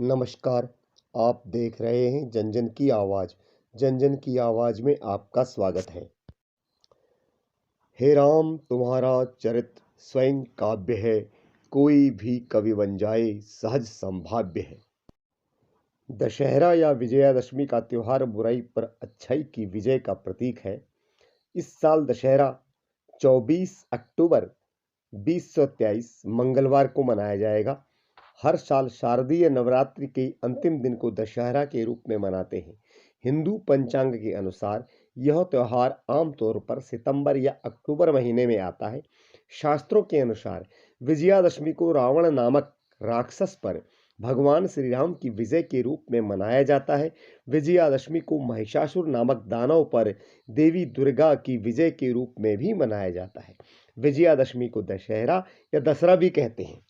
नमस्कार। आप देख रहे हैं जन जन की आवाज़। जन जन की आवाज़ में आपका स्वागत है। हे राम, तुम्हारा चरित स्वयं काव्य है, कोई भी कवि बन जाए सहज संभाव्य है। दशहरा या विजयादशमी का त्योहार बुराई पर अच्छाई की विजय का प्रतीक है। इस साल दशहरा 24 अक्टूबर 2023 मंगलवार को मनाया जाएगा। हर साल शारदीय नवरात्रि के अंतिम दिन को दशहरा के रूप में मनाते हैं। हिंदू पंचांग के अनुसार यह त्योहार आमतौर पर सितंबर या अक्टूबर महीने में आता है। शास्त्रों के अनुसार विजयादशमी को रावण नामक राक्षस पर भगवान श्री राम की विजय के रूप में मनाया जाता है। विजयादशमी को महिषासुर नामक दानव पर देवी दुर्गा की विजय के रूप में भी मनाया जाता है। विजयादशमी को दशहरा या दसरा भी कहते हैं।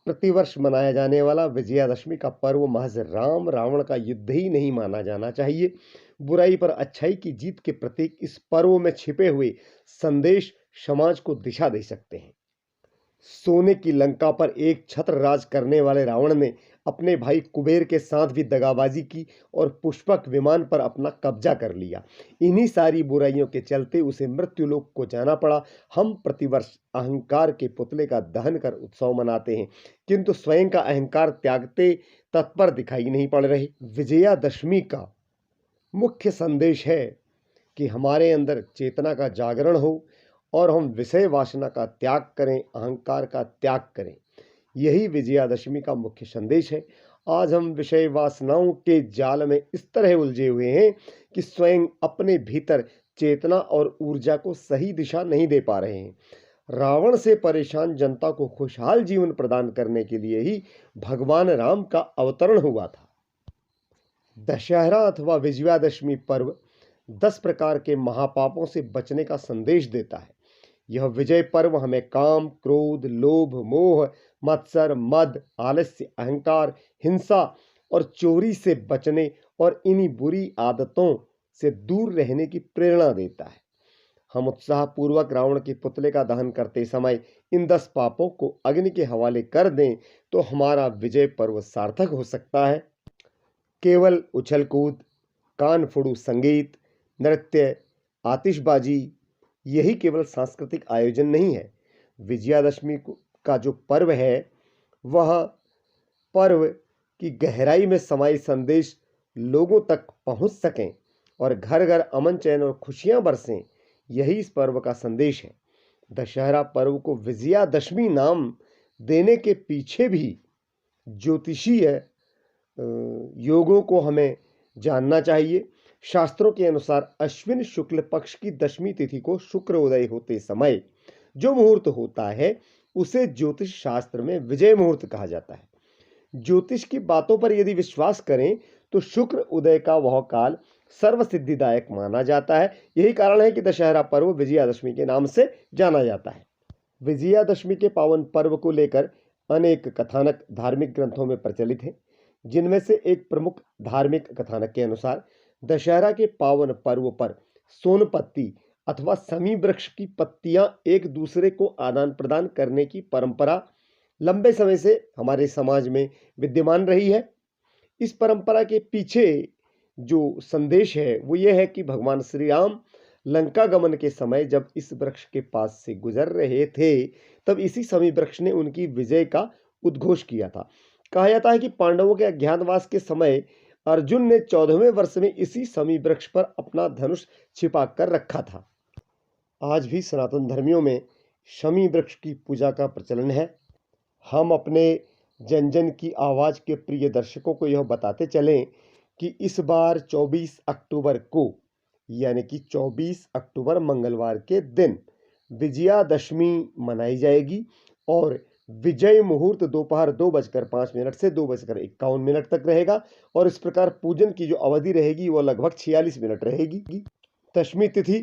प्रतिवर्ष मनाया जाने वाला विजयादशमी का पर्व महज राम रावण का युद्ध ही नहीं माना जाना चाहिए। बुराई पर अच्छाई की जीत के प्रतीक इस पर्व में छिपे हुए संदेश समाज को दिशा दे सकते हैं। सोने की लंका पर एक छत्र राज करने वाले रावण ने अपने भाई कुबेर के साथ भी दगाबाजी की और पुष्पक विमान पर अपना कब्जा कर लिया। इन्हीं सारी बुराइयों के चलते उसे मृत्युलोक को जाना पड़ा। हम प्रतिवर्ष अहंकार के पुतले का दहन कर उत्सव मनाते हैं, किंतु स्वयं का अहंकार त्यागते तत्पर दिखाई नहीं पड़ रहे। विजयादशमी का मुख्य संदेश है कि हमारे अंदर चेतना का जागरण हो और हम विषय वासना का त्याग करें, अहंकार का त्याग करें। यही विजयादशमी का मुख्य संदेश है। आज हम विषय वासनाओं के जाल में इस तरह उलझे हुए हैं कि स्वयं अपने भीतर चेतना और ऊर्जा को सही दिशा नहीं दे पा रहे हैं। रावण से परेशान जनता को खुशहाल जीवन प्रदान करने के लिए ही भगवान राम का अवतरण हुआ था। दशहरा अथवा विजयादशमी पर्व 10 प्रकार के महापापों से बचने का संदेश देता है। यह विजय पर्व हमें काम, क्रोध, लोभ, मोह, मत्सर, मद, आलस्य, अहंकार, हिंसा और चोरी से बचने और इन्हीं बुरी आदतों से दूर रहने की प्रेरणा देता है। हम उत्साहपूर्वक रावण के पुतले का दहन करते समय इन 10 पापों को अग्नि के हवाले कर दें तो हमारा विजय पर्व सार्थक हो सकता है। केवल उछल कूद, कान फोड़ू संगीत, नृत्य, आतिशबाजी यही केवल सांस्कृतिक आयोजन नहीं है। विजयादशमी का जो पर्व है वह पर्व की गहराई में समाये संदेश लोगों तक पहुंच सकें और घर घर अमन, चैन और खुशियां बरसें, यही इस पर्व का संदेश है। दशहरा पर्व को विजयादशमी नाम देने के पीछे भी ज्योतिषीय योगों को हमें जानना चाहिए। शास्त्रों के अनुसार अश्विन शुक्ल पक्ष की दशमी तिथि को शुक्र उदय होते समय जो मुहूर्त होता है उसे ज्योतिष शास्त्र में विजय मुहूर्त कहा जाता है। ज्योतिष की बातों पर यदि विश्वास करें तो शुक्र उदय का वह काल सर्व सिद्धिदायक माना जाता है। यही कारण है कि दशहरा पर्व विजयादशमी के नाम से जाना जाता है। विजयादशमी के पावन पर्व को लेकर अनेक कथानक धार्मिक ग्रंथों में प्रचलित हैं, जिनमें से एक प्रमुख धार्मिक कथानक के अनुसार दशहरा के पावन पर्व पर सोनपत्ती अथवा समी वृक्ष की पत्तियां एक दूसरे को आदान प्रदान करने की परंपरा लंबे समय से हमारे समाज में विद्यमान रही है। इस परंपरा के पीछे जो संदेश है वो ये है कि भगवान श्री राम लंका गमन के समय जब इस वृक्ष के पास से गुजर रहे थे तब इसी समी वृक्ष ने उनकी विजय का उद्घोष किया था। कहा जाता है कि पांडवों के अज्ञातवास के समय अर्जुन ने 14वें वर्ष में इसी समी वृक्ष पर अपना धनुष छिपा कर रखा था। आज भी सनातन धर्मियों में शमी वृक्ष की पूजा का प्रचलन है। हम अपने जन जन की आवाज़ के प्रिय दर्शकों को यह बताते चलें कि इस बार 24 अक्टूबर को यानी कि 24 अक्टूबर मंगलवार के दिन विजयादशमी मनाई जाएगी और विजय मुहूर्त दोपहर 2:05 से 2:51 तक रहेगा और इस प्रकार पूजन की जो अवधि रहेगी वो लगभग 46 मिनट रहेगी। दशमी तिथि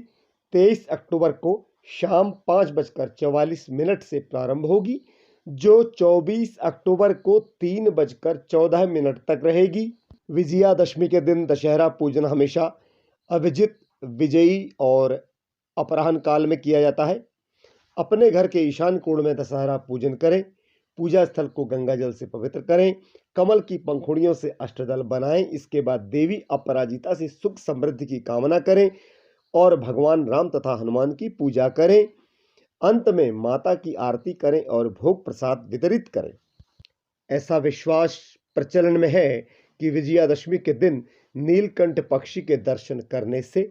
23 अक्टूबर को शाम 5:44 से प्रारंभ होगी, जो 24 अक्टूबर को 3:14 तक रहेगी। विजयादशमी के दिन दशहरा पूजन हमेशा अभिजित, विजयी और अपराह्न काल में किया जाता है। अपने घर के ईशान कोण में दशहरा पूजन करें। पूजा स्थल को गंगा जल से पवित्र करें, कमल की पंखुड़ियों से अष्टदल बनाएं। इसके बाद देवी अपराजिता से सुख समृद्धि की कामना करें और भगवान राम तथा हनुमान की पूजा करें। अंत में माता की आरती करें और भोग प्रसाद वितरित करें। ऐसा विश्वास प्रचलन में है कि विजयादशमी के दिन नीलकंठ पक्षी के दर्शन करने से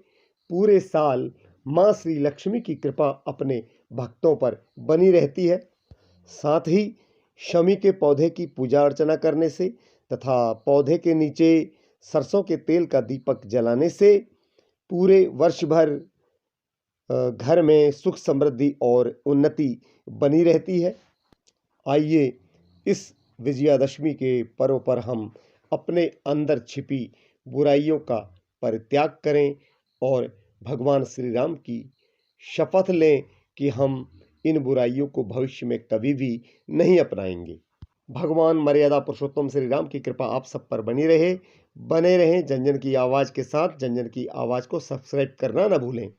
पूरे साल मां श्री लक्ष्मी की कृपा अपने भक्तों पर बनी रहती है। साथ ही शमी के पौधे की पूजा अर्चना करने से तथा पौधे के नीचे सरसों के तेल का दीपक जलाने से पूरे वर्ष भर घर में सुख समृद्धि और उन्नति बनी रहती है। आइए इस विजयादशमी के पर्व पर हम अपने अंदर छिपी बुराइयों का परित्याग करें और भगवान श्री राम की शपथ लें कि हम इन बुराइयों को भविष्य में कभी भी नहीं अपनाएंगे। भगवान मर्यादा पुरुषोत्तम श्री राम की कृपा आप सब पर बने रहें। जन जन की आवाज़ के साथ जन जन की आवाज़ को सब्सक्राइब करना न भूलें।